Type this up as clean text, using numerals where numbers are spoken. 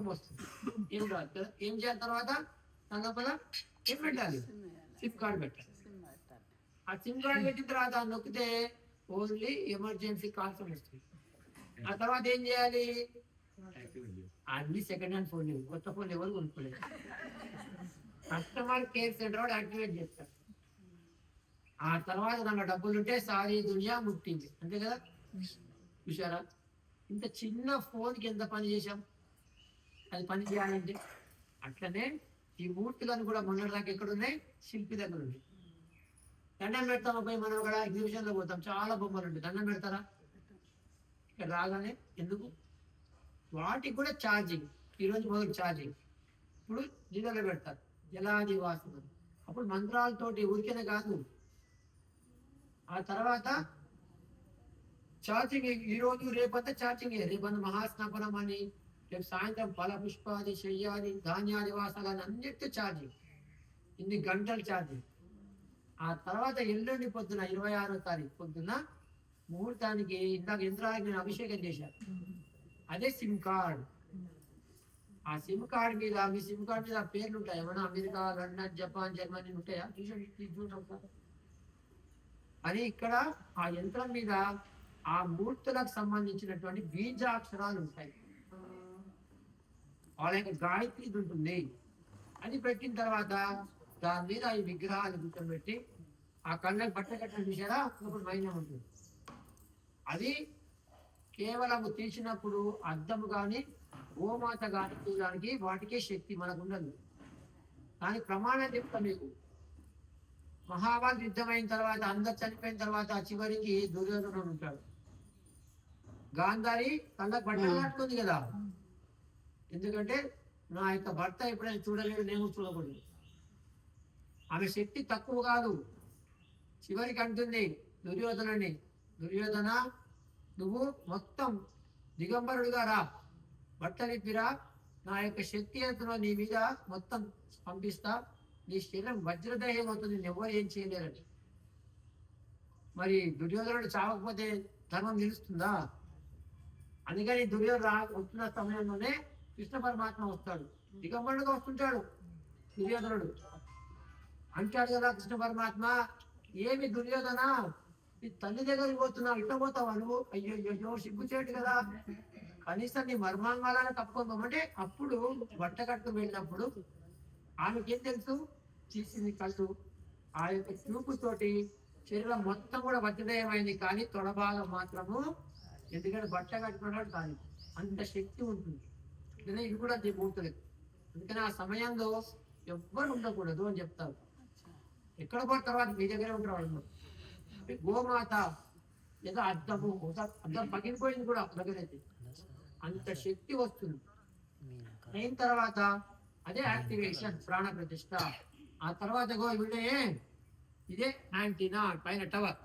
Phone వస్తుంది. ఏం రాదు కదా. ఏం చేయాలి తర్వాత దాని లోపల ఏం పెట్టాలి? సిమ్ కార్డ్ పెట్టాలి. ఆ సిమ్ కార్డ్ పెట్టిన తర్వాత నొక్కితే ఓన్లీ ఎమర్జెన్సీ కాల్స్ వస్తుంది. ఆ తర్వాత ఏం చేయాలి? అన్ని సెకండ్ హ్యాండ్ ఫోన్ కొత్త ఫోన్ ఎవరు కొనుక్కోలేదు. కస్టమర్ కేర్ సెంటర్ వాడు యాక్టివేట్ చేస్తారు. ఆ తర్వాత దాంట్లో డబ్బులు ఉంటే సారీ దునియా ముట్టింది, అంతే కదా. చూసారా, ఇంత చిన్న ఫోన్కి ఎంత పని చేశాం. అది పని చేయాలంటే అట్లనే ఈ మూర్తులను కూడా మొన్నటిదాకా ఎక్కడున్నాయి? శిల్పి దగ్గర ఉంది. దండం పెడతాం పోయి మనం కూడా ఎగ్జిబిషన్ లో పోతాం, చాలా బొమ్మలు ఉంటాయి. దండం పెడతారా? ఇక్కడ రాగానే ఎందుకు? వాటికి కూడా ఛార్జింగ్. ఈరోజు మొదలు ఛార్జింగ్, ఇప్పుడు నీళ్ళలో పెడతారు జలాది వాసన. అప్పుడు మంత్రాలతోటి ఊరికేనే కాదు. ఆ తర్వాత ఛార్జింగ్. ఈరోజు రేపంతా ఛార్జింగ్. రేపంతా మహాస్నాపనం అని, రేపు సాయంత్రం ఫల పుష్పాది శయ్యాది ధాన్యాది వాసాలని అన్నిటి ఛార్జింగ్. ఇన్ని గంటలు ఛార్జింగ్. ఆ తర్వాత ఎల్లుండి పొద్దున 26వ తారీఖు పొద్దున ముహూర్తానికి ఇందాక యంత్రాలకు నేను అభిషేకం చేశాను. అదే సిమ్ కార్డ్. ఆ సిమ్ కార్డ్ మీద, మీ సిమ్ కార్డ్ మీద పేర్లు ఉంటాయి. ఏమన్నా అమెరికా, లండన్, జపాన్, జర్మనీ ఉంటాయా? అని ఇక్కడ ఆ యంత్రం మీద ఆ మూర్తులకు సంబంధించినటువంటి బీజాక్షరాలు ఉంటాయి. వాళ్ళ యొక్క గాయత్రి ఉంటుంది. అది పెట్టిన తర్వాత దాని మీద ఈ విగ్రహాలు కూర్చోబెట్టి ఆ కళ్ళకి బట్ట కట్టడం చూసారా, అప్పుడు మైనం ఉంటుంది. అది కేవలం తీసినప్పుడు అద్దము కానీ గోమాత కానీ చూడడానికి వాటికే శక్తి, మనకు ఉండదు. దానికి ప్రమాణం చెప్తా మీకు. మహాభారత యుద్ధం అయిన తర్వాత అందరు చనిపోయిన తర్వాత చివరికి దుర్యోధనుడు ఉంటాడు. గాంధారి కళ్ళకు బట్టలు కట్టుకుంది కదా, ఎందుకంటే నా యొక్క భర్త ఎప్పుడైనా చూడలేడు, నేను చూడకూడదు. ఆమె శక్తి తక్కువ కాదు. చివరికి అంటుంది దుర్యోధనుడిని, దుర్యోధన నువ్వు మొత్తం దిగంబరుడుగా రా, బట్టలిప్పిరా, నా యొక్క శక్తి ఎంతనో నీ మీద మొత్తం పంపిస్తా, నీ శరీరం వజ్రదేహం అవుతుంది, ఎవరు ఏం చేయలేరని. మరి దుర్యోధనుడు చావకపోతే ధర్మం నిలుస్తుందా? అందుకని దుర్యోధన వస్తున్న సమయంలోనే కృష్ణ పరమాత్మ వస్తాడు. దిగంబరుడుగా వస్తుంటాడు దుర్యోధనుడు. అంటాడు కదా కృష్ణ పరమాత్మ, ఏమి దుర్యోధన నీ తల్లి దగ్గరికి పోతున్నావు, ఇట్లా పోతావా నువ్వు? అయ్యో అయ్యో సిగ్గుచేటు కదా, కనీసం నీ మర్మాంగాలను కప్పుకోమంటే. అప్పుడు బట్ట కట్టుకు వెళ్ళినప్పుడు ఆమెకేం తెలుసు? తీసింది కళ్ళు. ఆ యొక్క చూపుతోటి శరీరం మొత్తం కూడా వజ్రదయమైంది, కానీ తొడభాగం మాత్రము, ఎందుకంటే బట్ట కట్టుకున్నాడు కానీ అంత శక్తి ఉంటుంది. ఇది కూడా మూర్తులేదు. అందుకని ఆ సమయంలో ఎవ్వరు ఉండకూడదు అని చెప్తారు. ఎక్కడ పోయిన తర్వాత మీ దగ్గరే ఉంటారు వాళ్ళు. గోమాత లేదా అద్దము, అద్దం పగిలిపోయింది కూడా దగ్గరైతే, అంత శక్తి వస్తుంది. అయిన తర్వాత అదే యాక్టివేషన్, ప్రాణ ప్రతిష్ట. ఆ తర్వాత ఇదే యాంటీనా పైన టవర్.